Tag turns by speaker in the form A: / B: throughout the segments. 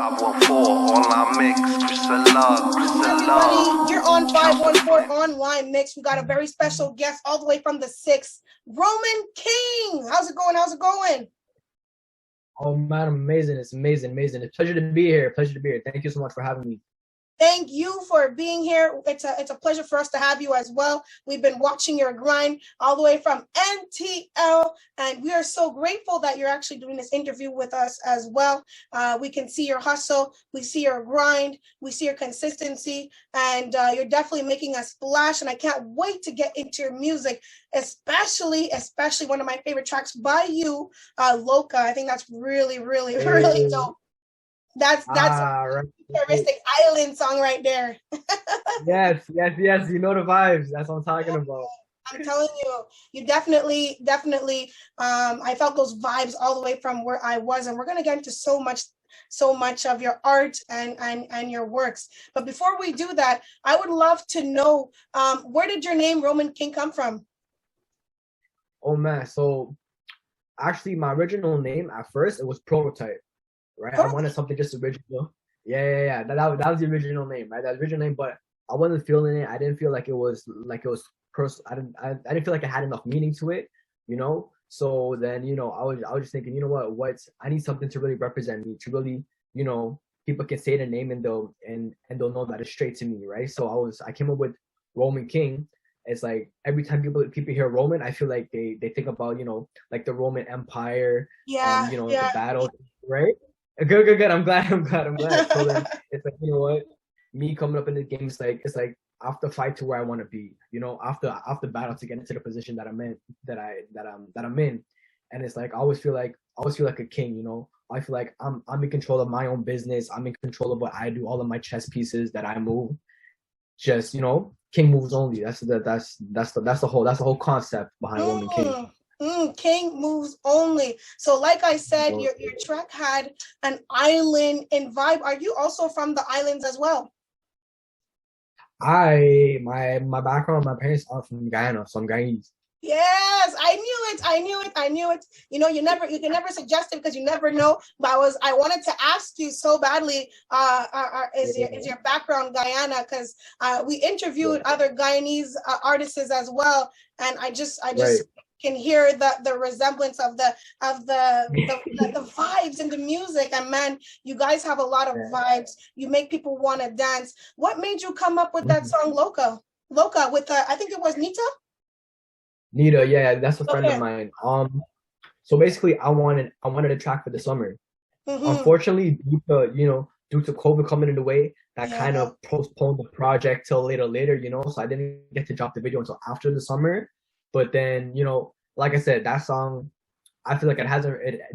A: 514Onlinemix,
B: Everybody, you're on 514 Online Mix. We got a very special guest all the way from the 6th, Roman King. How's it going? How's it going?
C: Oh man, amazing. It's amazing. It's a pleasure to be here. Thank you so much for having me.
B: Thank you for being here. It's a pleasure for us to have you as well. We've been watching your grind all the way from NTL, and we are so grateful that you're actually doing this interview with us as well. We can see your hustle, we see your grind, we see your consistency, and you're definitely making a splash, and I can't wait to get into your music, especially one of my favorite tracks by you, Loca. I think that's really dope. That's
C: right.
B: futuristic island song right there.
C: yes. You know the vibes. That's what I'm talking about.
B: I'm telling you, you definitely. I felt those vibes all the way from where I was, and we're gonna get into so much of your art and your works. But before we do that, I would love to know, where did your name Roman King come from?
C: Oh man, so actually my original name at first it was Prototype. Right, I wanted something just original. Yeah. That was the original name, right? That original name, but I wasn't feeling it. I didn't feel like it was personal. I didn't feel like it had enough meaning to it, you know. So then, I was just thinking, you know what? I need something to really represent me, to really, people can say the name and they'll know that it's straight to me, right? So I came up with Roman King. It's like every time people hear Roman, I feel like they think about, like the Roman Empire, the battles, right? Good. I'm glad. So then it's like, you know what? Me coming up in the game, it's like after fight to where I want to be, after battle to get into the position that I'm in, that I'm in. And it's like I always feel like a king, I feel like I'm in control of my own business. I'm in control of what I do, all of my chess pieces that I move. Just, king moves only. That's the whole concept behind Roman King.
B: King moves only. So like I said, your track had an island in vibe. Are you also from the islands as well?
C: My background, my parents are from Guyana, so I'm Guyanese.
B: Yes, I knew it. You can never suggest it because you never know. But I wanted to ask you so badly, is your background Guyana? Because we interviewed other Guyanese artists as well, and I just
C: right.
B: can hear the resemblance of the vibes in the music. And man, you guys have a lot of vibes. You make people want to dance. What made you come up with that song Loca with I think it was
C: Nita, yeah, that's a friend of mine. So basically I wanted a track for the summer. Unfortunately, due to COVID coming in the way, that kind of postponed the project till later, so I didn't get to drop the video until after the summer. But then, like I said, that song, I feel like it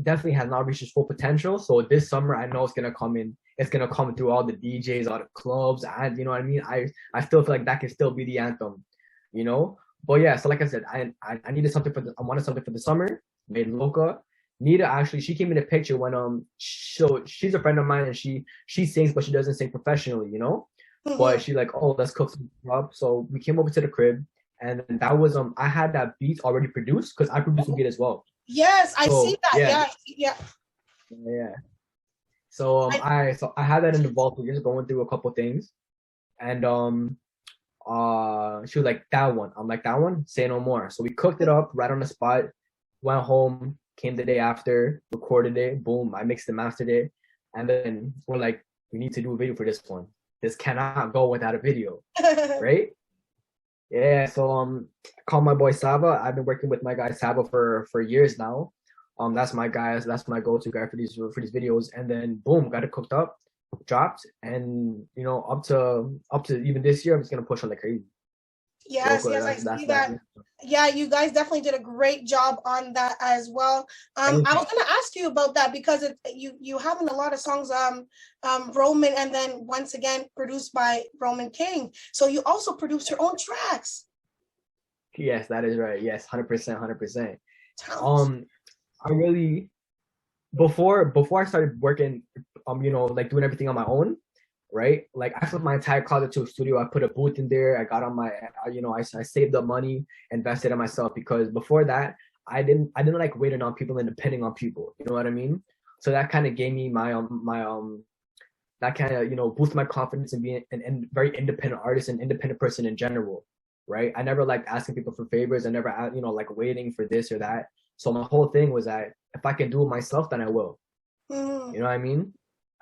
C: definitely has not reached its full potential. So this summer, I know it's gonna come in. It's gonna come through all the DJs, all the clubs, and you know what I mean. I still feel like that can still be the anthem, But yeah, so like I said, I wanted something for the summer. Made Loca. Nita actually, she came in the picture when she's a friend of mine and she sings, but she doesn't sing professionally, But she's like, oh, let's cook some up. So we came over to the crib. And then that was I had that beat already produced because I produced the beat as well.
B: Yes, I see that.
C: Yeah. So I had that in the vault. We're just going through a couple things, and she was like, that one. I'm like, that one. Say no more. So we cooked it up right on the spot. Went home. Came the day after. Recorded it. Boom. I mixed and mastered it. And then we're like, we need to do a video for this one. This cannot go without a video, right? Yeah, so I called my boy Saba. I've been working with my guy Saba for years now. That's my guy. That's my go-to guy for these videos. And then boom, got it cooked up, dropped, and up to even this year, I'm just gonna push on like crazy.
B: Yes, I see that. Yeah, you guys definitely did a great job on that as well. I was gonna ask you about that because you having a lot of songs, Roman, and then once again produced by Roman King. So you also produce your own tracks.
C: Yes, that is right. Yes, 100%. I really before I started working, like doing everything on my own. Right, like I put my entire closet to a studio. I put a booth in there. I got on my, I saved up money, invested in myself because before that, I didn't like waiting on people and depending on people. You know what I mean? So that kind of gave me my that kind of, you know, boost my confidence in being an very independent artist and independent person in general, right? I never liked asking people for favors. I never, you know, like waiting for this or that. So my whole thing was that if I can do it myself, then I will. You know what I mean?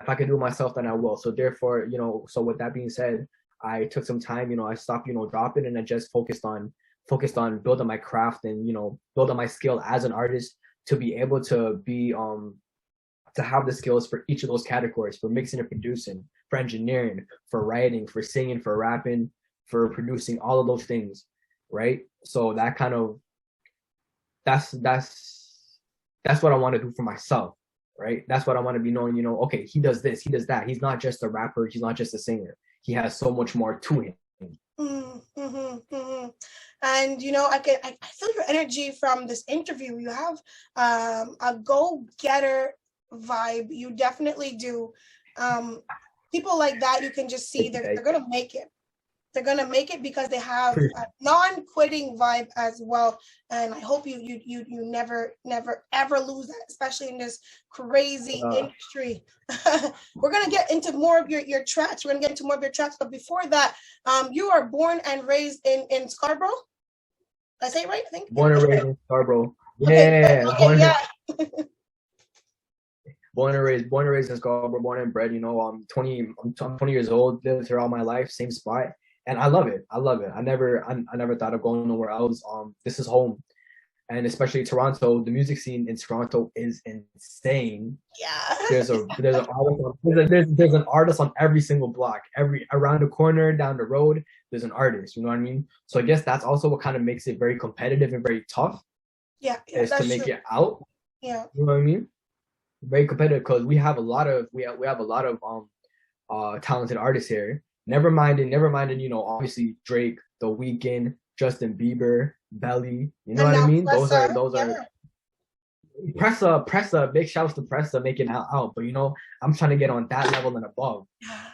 C: If I can do it myself, then I will. So therefore, you know, so with that being said, I took some time, you know, I stopped, you know, dropping, and I just focused on building my craft and, you know, building my skill as an artist to be able to be to have the skills for each of those categories, for mixing and producing, for engineering, for writing, for singing, for rapping, for producing, all of those things, right? So that kind of that's what I want to do for myself, right? That's what I want to be known, you know, okay, he does this, he does that. He's not just a rapper, he's not just a singer. He has so much more to him.
B: And you know, I feel your energy from this interview. You have a go-getter vibe. You definitely do. People like that, you can just see they're gonna make it. They're gonna make it because they have a non-quitting vibe as well. And I hope you never ever lose that, especially in this crazy industry. We're gonna get into more of your tracks. We're gonna get into more of your tracks, but before that, you are born and raised in Scarborough. Did I say it right? I think.
C: Born and raised in Scarborough.
B: Yeah.
C: Born and raised in Scarborough, born and bred, you know, I'm 20 years old, lived here all my life, same spot. And I love it. I never thought of going nowhere else. This is home. And especially Toronto, the music scene in Toronto is insane.
B: Yeah.
C: There's an artist on every single block, around the corner, down the road, there's an artist, you know what I mean? So I guess that's also what kind of makes it very competitive and very tough.
B: Yeah,
C: is to make it out.
B: Yeah.
C: You know what I mean? Very competitive because we have a lot of talented artists here. Never minding, you know, obviously Drake, The Weeknd, Justin Bieber, Belly. You know what I mean? Those are Pressa, big shouts to Pressa making out. But you know, I'm trying to get on that level and above.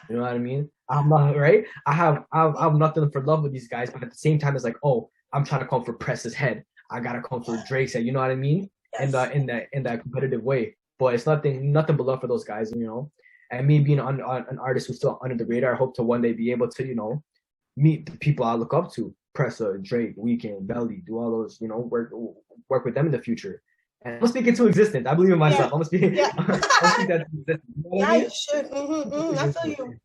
C: You know what I mean? I'm not right. I have nothing for love with these guys, but at the same time, it's like, oh, I'm trying to come for Pressa's head. I gotta come for Drake's head. You know what I mean? Yes. In that competitive way. But it's nothing but love for those guys, you know. And me being an artist who's still under the radar, I hope to one day be able to, you know, meet the people I look up to, Pressa, Drake, Weeknd, Belly, do all those, you know, work with them in the future. And I'm speaking to existence. I believe in myself. I'm speaking. Yeah. I'm speaking that to existence. You know
B: you should. I feel you.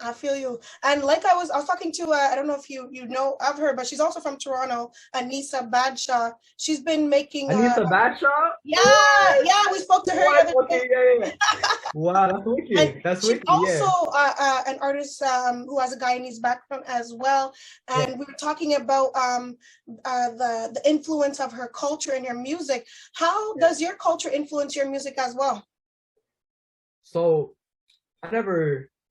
B: I feel you. And like I was talking to, I don't know if you know of her, but she's also from Toronto, Anissa Badshaw. She's been making...
C: Anissa Badshaw?
B: Yeah, we spoke to her.
C: Yeah. Wow, that's wicked. That's wicked,
B: also an artist who has a Guyanese background as well. And we were talking about the influence of her culture in your music. How does your culture influence your music as well?
C: So,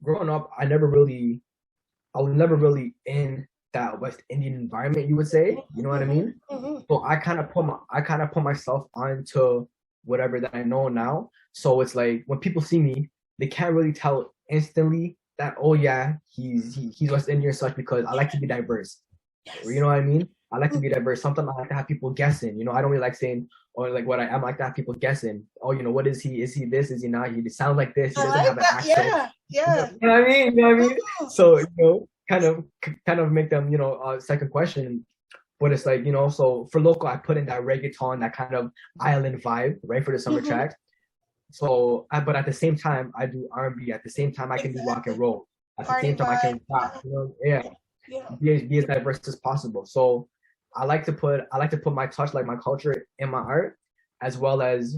C: growing up, I was never really in that West Indian environment, you would say. You know what I mean? So I kind of put myself onto whatever that I know now. So it's like when people see me, they can't really tell instantly that, oh yeah, he's West Indian such, because I like to be diverse. Yes. You know what I mean? I like to be diverse. Sometimes I like to have people guessing. You know, I don't really like saying, or like what I am, like to have people guessing. Oh, you know, what is he? Is he this? Is he not? He sounds like this. He doesn't have an accent.
B: Yeah.
C: You know what I mean? So, you know, kind of make them, you know, second question. But it's like, you know, so for local, I put in that reggaeton, that kind of island vibe, right, for the summer tracks. So, but at the same time, I do R&B. At the same time, I can do rock and roll. At the same time, I can pop. You know, be as diverse as possible. So, I like to put my touch, like my culture, in my art, as well as,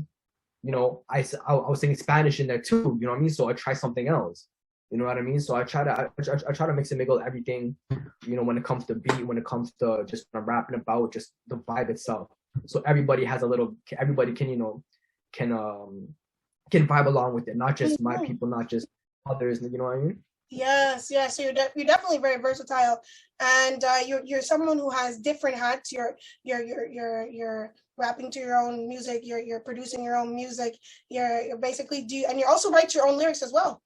C: you know, I was singing Spanish in there too. You know what I mean? So I try something else. You know what I mean? So I try to mix and mingle everything. You know, when it comes to beat, when it comes to just rapping about just the vibe itself. So everybody can, you know, can vibe along with it. Not just my people, not just others. You know what I mean?
B: Yes. So you're definitely very versatile, and you're someone who has different hats. You're rapping to your own music. You're producing your own music. You're basically and you also write your own lyrics as well.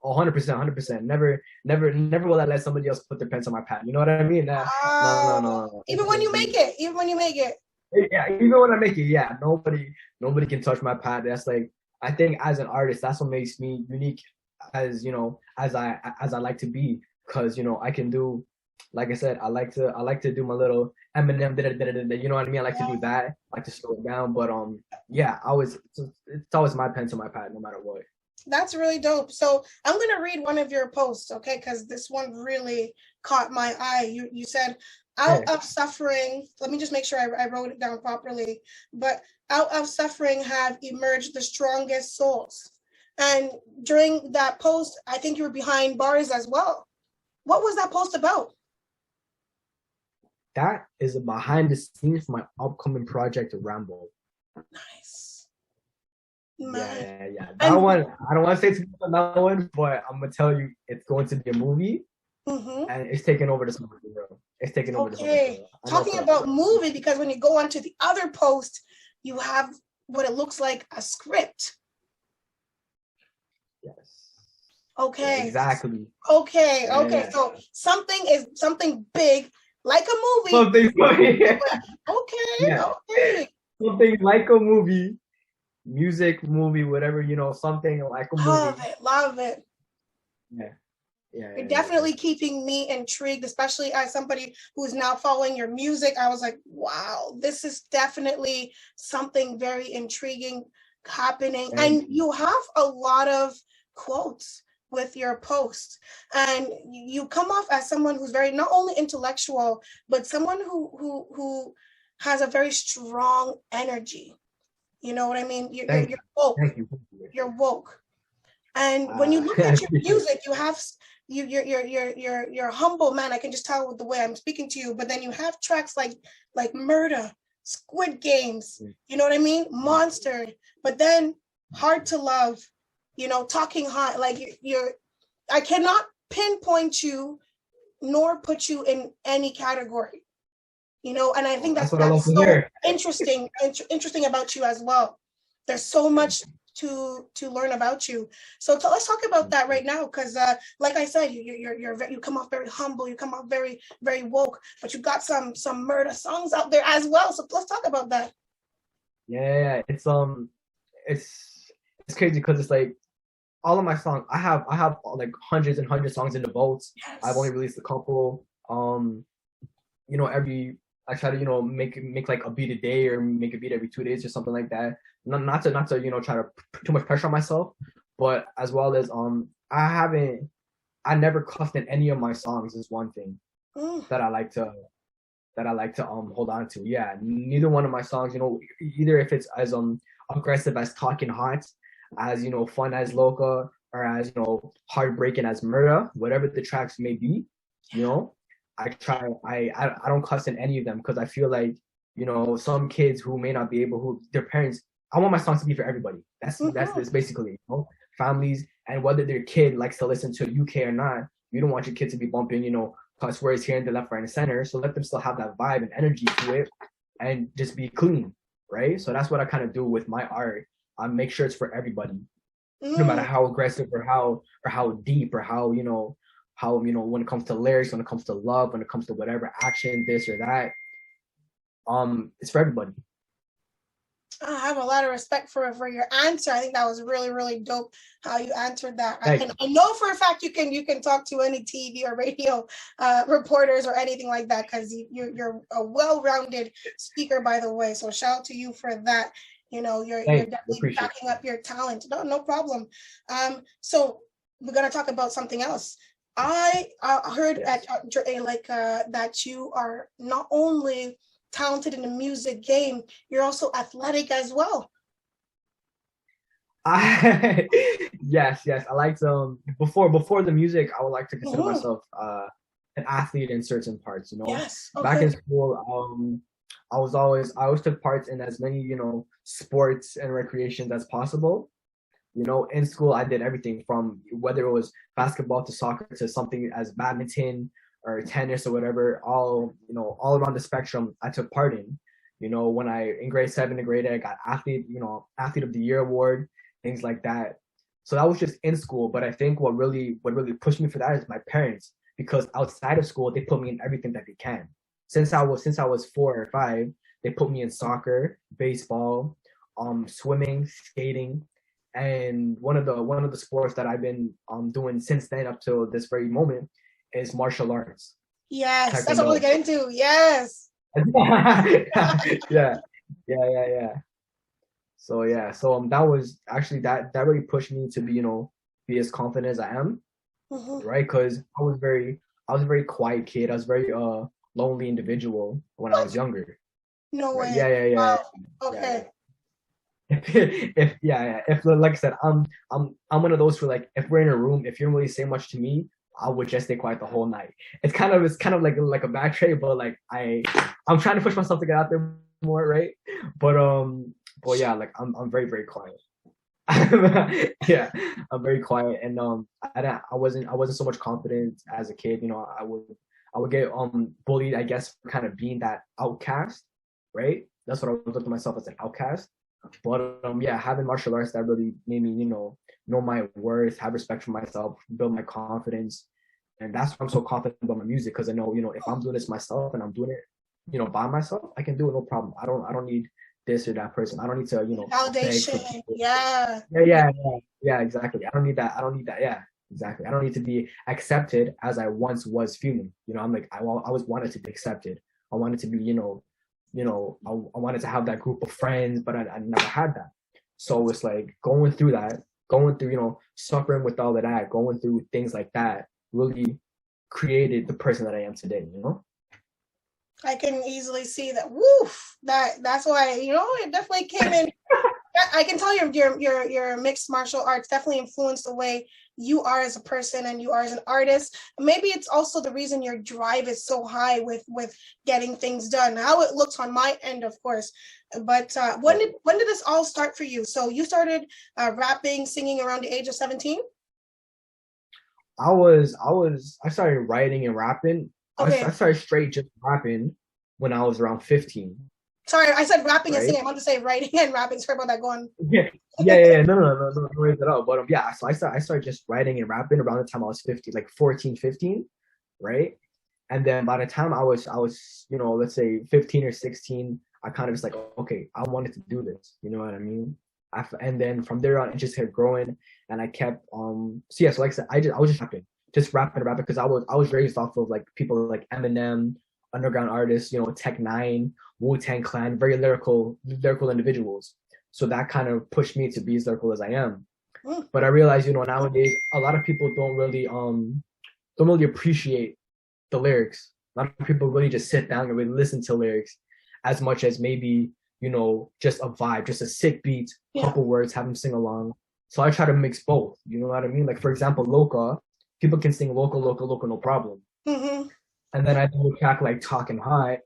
C: 100%. Never will I let somebody else put their pens on my pad. You know what I mean? No.
B: Even when you make it.
C: Yeah, even when I make it. Yeah, nobody can touch my pad. That's like, I think as an artist, that's what makes me unique, as as I like to be, because I can do, like I said, I like to do my little Eminem, you know what I mean? I like to do that, I like to slow it down, but yeah, it's always my pen to my pad, no matter what.
B: That's really dope. So I'm gonna read one of your posts, okay? Because this one really caught my eye. You said, out
C: Yeah.
B: of suffering. Let me just make sure I wrote it down properly. But out of suffering have emerged the strongest souls. And during that post, I think you were behind bars as well. What was that post about?
C: That is a behind the scenes for my upcoming project, Rambo.
B: Nice.
C: Yeah. That
B: And
C: one, I don't want to say too much on that one, but I'm gonna tell you, it's going to be a movie, and it's taking over the summer, bro. It's taking over the summer.
B: okay, talking about movie, because when you go onto the other post, you have what it looks like a script.
C: Yes.
B: Okay.
C: Yeah, exactly.
B: Okay.
C: Yeah.
B: So something big, like a movie.
C: Something
B: Okay.
C: Yeah.
B: Okay.
C: Something like a movie, music, movie, whatever, something like a movie.
B: Love it.
C: Yeah.
B: You're definitely keeping me intrigued, especially as somebody who's now following your music. I was like, wow, this is definitely something very intriguing happening. And you have a lot of quotes with your posts, and you come off as someone who's very not only intellectual, but someone who has a very strong energy. You know what I mean? You're woke. You're woke. And when you look at your music, you have you're a humble man. I can just tell with the way I'm speaking to you. But then you have tracks like Murder, Squid Games, you know what I mean? Monster. But then Hard to Love, Talking Hot. Like I cannot pinpoint you nor put you in any category. And I think that's so interesting about you as well. There's so much to learn about you. So let's talk about that right now, because like I said, you come off very humble, you come off very, very woke, but you got some murder songs out there as well. So let's talk about that.
C: Yeah, it's crazy, because it's like all of my songs, I have like hundreds and hundreds of songs in the vaults. Yes. I've only released a couple. I try to make like a beat a day, or make a beat every 2 days or something like that. Not to try to put too much pressure on myself, but as well as I never cussed in any of my songs is one thing that I like to hold on to. Yeah, neither one of my songs, either if it's as aggressive as Talking Hot, as fun as Loca, or as heartbreaking as Murder, whatever the tracks may be, I don't cuss in any of them, because I feel like some kids who may not be able, who their parents, I want my songs to be for everybody. That's this basically, families, and whether their kid likes to listen to UK or not, you don't want your kid to be bumping cuss words here and the left, right, and center. So let them still have that vibe and energy to it, and just be clean, right? So that's what I kind of do with my art. I make sure it's for everybody, no matter how aggressive or how deep, or how when it comes to lyrics, when it comes to love, when it comes to whatever action, this or that, it's for everybody.
B: I have a lot of respect for your answer. I think that was really, really dope how you answered that. I know for a fact you can talk to any TV or radio reporters or anything like that, because you're a well-rounded speaker, by the way. So shout out to you for that. You're definitely backing up your talent. No problem. So we're gonna talk about something else. I heard that you are not only talented in the music game, you're also athletic as well.
C: Yes, I like to before the music, I would like to consider myself an athlete in certain parts.
B: Yes. Okay.
C: Back in school, I always took parts in as many sports and recreations as possible. In school, I did everything from whether it was basketball to soccer to something as badminton or tennis or whatever, all around the spectrum I took part in. When in grade 7 and grade 8, I got athlete of the year award, things like that. So that was just in school. But I think what really pushed me for that is my parents, because outside of school, they put me in everything that they can. Since I was 4 or 5, they put me in soccer, baseball, swimming, skating, And one of the sports that I've been doing since then up till this very moment is martial arts.
B: Yes, that's what I
C: Taekwondo.
B: want to get into. Yes.
C: Yeah. Yeah. So yeah, so that was actually that really pushed me to be, be as confident as I am, right? Because I was a very quiet kid. I was very lonely individual when I was younger.
B: No
C: Right?
B: way.
C: Yeah.
B: Okay.
C: If like I said, I'm one of those who, like, if we're in a room, if you don't really say much to me, I would just stay quiet the whole night. It's kind of like a bad trait, but like I'm trying to push myself to get out there more, right? But yeah, like I'm very, very quiet. Yeah, I'm very quiet, and I wasn't so much confident as a kid. I would get bullied, I guess, for kind of being that outcast, right? That's what I would look at myself, as an outcast. But yeah, having martial arts, that really made me, know my worth, have respect for myself, build my confidence, and that's why I'm so confident about my music, because I know, if I'm doing this myself and I'm doing it, by myself, I can do it, no problem. I don't need this or that person. I don't need to,
B: Validation. Yeah.
C: Yeah, exactly. I don't need that. Yeah, exactly. I don't need to be accepted as I once was feeling. I'm like, I always wanted to be accepted. I wanted to be, I wanted to have that group of friends, but I never had that. So it's like going through, suffering with all of that, going through things like that, really created the person that I am today,
B: I can easily see that. Woof. That's why, it definitely came in. I can tell your mixed martial arts definitely influenced the way you are as a person and you are as an artist. Maybe it's also the reason your drive is so high with getting things done. How it looks on my end, of course. But when did this all start for you? So you started rapping, singing around the age of 17?
C: I started writing and rapping.
B: Okay.
C: I started straight just rapping when I was around 15.
B: Sorry, I said rapping, right? And singing. I want to say writing and rapping. Sorry about that. Go on.
C: Yeah. No worries at all. But yeah, so I started just writing and rapping around the time I was 15, like 14, 15, right? And then by the time I was, let's say 15 or 16, I kind of just like, okay, I wanted to do this. You know what I mean? And then from there on, it just kept growing, and I kept so yeah. So like I said, I was just rapping, because I was raised off of like people like Eminem, underground artists, Tech 9, Wu-Tang Clan, very lyrical individuals. So that kind of pushed me to be as lyrical as I am. But I realized, nowadays a lot of people don't really appreciate the lyrics. A lot of people really just sit down and really listen to lyrics as much as maybe, just a vibe, just a sick beat, couple words, have them sing along. So I try to mix both. You know what I mean? Like, for example, Loca, people can sing local, no problem. And then I do a track like Talking High,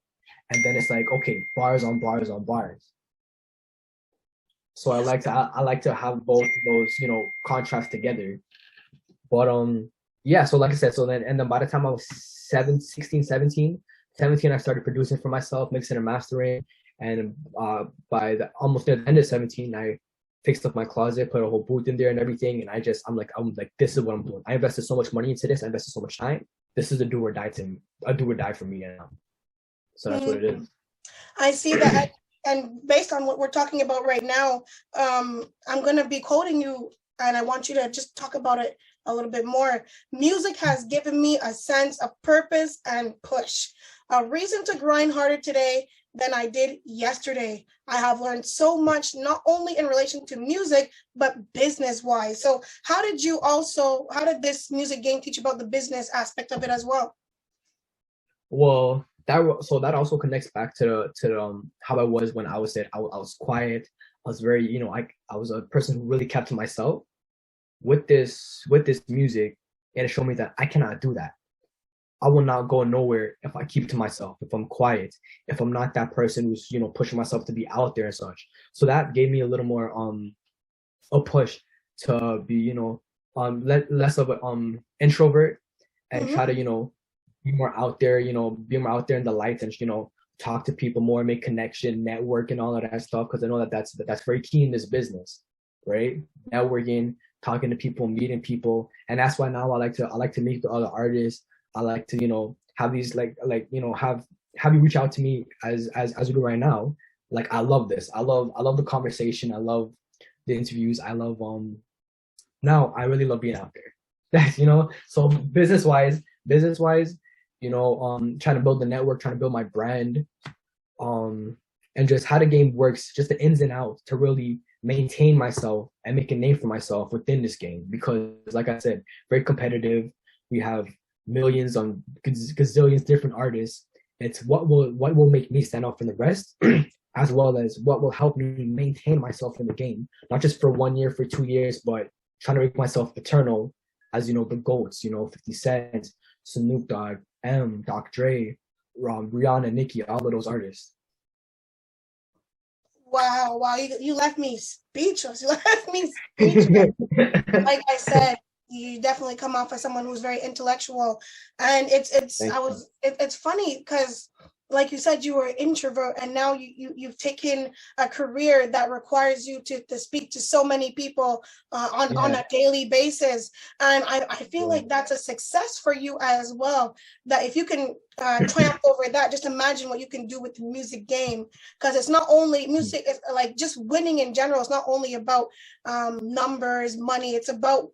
C: and then it's like, okay, bars on bars on bars. So I like to have both of those, contrasts together. But yeah, so like I said, and then by the time I was 17, I started producing for myself, mixing and mastering. And by almost near the end of 17, I fixed up my closet, put a whole booth in there and everything. And I'm like, this is what I'm doing. I invested so much money into this. I invested so much time. This is a do or die for me now. So that's what it is.
B: I see that. And based on what we're talking about right now, I'm going to be quoting you, and I want you to just talk about it a little bit more. Music has given me a sense of purpose and push, a reason to grind harder today than I did yesterday. I have learned so much, not only in relation to music, but business-wise. So how did this music game teach about the business aspect of it as well?
C: Well, that also connects back to how I was when I was I was quiet. I was very, I was a person who really kept to myself. With this music, it showed me that I cannot do that. I will not go nowhere if I keep to myself, if I'm quiet, if I'm not that person who's, pushing myself to be out there and such. So that gave me a little more a push to be, less of an introvert, and try to, be more out there, be more out there in the lights, and, talk to people more, make connection, network, and all of that stuff. Because I know that's very key in this business, right? Networking, talking to people, meeting people. And that's why now I like to meet the other artists. I like to, have these have you reach out to me as we do right now. Like, I love this. I love the conversation. I love the interviews. I love now I really love being out there. That's so business wise, trying to build the network, trying to build my brand, and just how the game works, just the ins and outs to really maintain myself and make a name for myself within this game. Because like I said, very competitive. We have millions on gazillions different artists. It's what will make me stand out from the rest, as well as what will help me maintain myself in the game, not just for 1 year, for 2 years, but trying to make myself eternal as the GOATs, 50 Cent, Snoop Dogg, Dr. Dre, Rihanna, Nicki, all of those artists.
B: Wow, you left me speechless. You left me speechless. Like I said, you definitely come off as someone who's very intellectual, and it's funny because, like you said, you were an introvert, and now you've taken a career that requires you to speak to so many people on a daily basis, and I feel like that's a success for you as well. That if you can triumph over that, just imagine what you can do with the music game, because it's not only music, it's like just winning in general. It's not only about numbers, money. It's about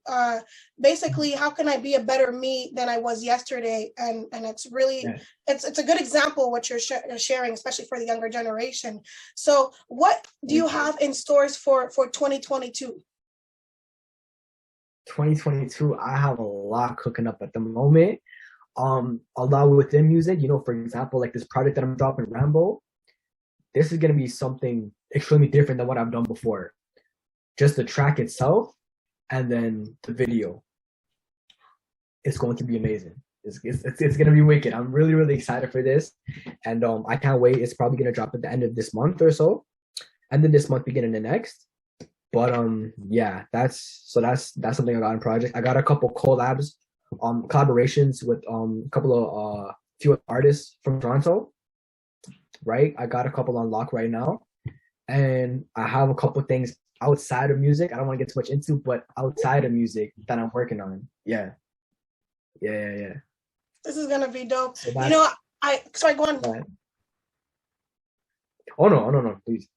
B: basically how can I be a better me than I was yesterday, and it's really it's a good example what you're sharing, especially for the younger generation. So what do you have in stores for 2022?
C: 2022, I have a lot cooking up at the moment. A lot within music, for example, like this project that I'm dropping, Rambo. This is gonna be something extremely different than what I've done before. Just the track itself, and then the video. It's going to be amazing. It's gonna be wicked. I'm really, really excited for this, and I can't wait. It's probably gonna drop at the end of this month or so, and then this month, beginning the next. But yeah, that's something I got in project. I got a couple collaborations with a couple of few artists from Toronto. Right, I got a couple on lock right now, and I have a couple things outside of music. I don't want to get too much into, but outside of music that I'm working on. Yeah.
B: This is gonna be dope.
C: So
B: Sorry, go on.
C: Oh no, please.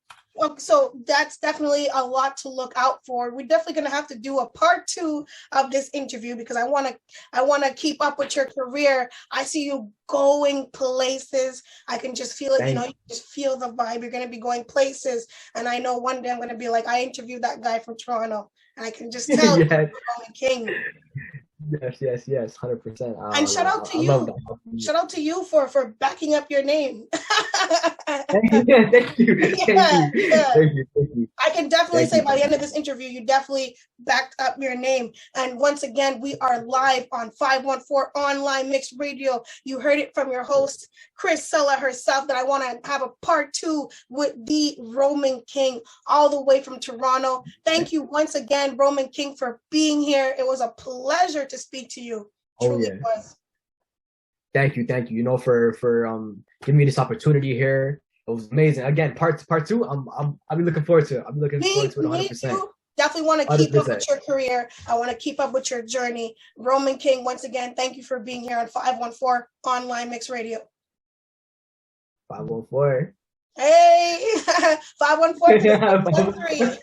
B: So that's definitely a lot to look out for. We're definitely going to have to do a part 2 of this interview, because I want to keep up with your career. I see you going places. I can just feel it. You just feel the vibe. You're going to be going places, and I know one day I'm going to be like, I interviewed that guy from Toronto, and I can just tell you're the king.
C: Yes, 100%.
B: And shout out to you. Shout out to you for backing up your name.
C: Thank you.
B: I can definitely say by the end of this interview, you definitely backed up your name. And once again, we are live on 514 Online Mix Radio. You heard it from your host, Chris Sella herself, that I want to have a part 2 with the Roman King, all the way from Toronto. Thank you once again, Roman King, for being here. It was a pleasure to speak to you. Truly was.
C: Thank you. For giving me this opportunity here. It was amazing. Again, part 2. I'll be looking forward to it. I'm looking forward to it 100%.
B: Definitely want to keep up with your career. I want to keep up with your journey. Roman King, once again, thank you for being here on 514 Online Mix Radio.
C: 514.
B: Hey, 514.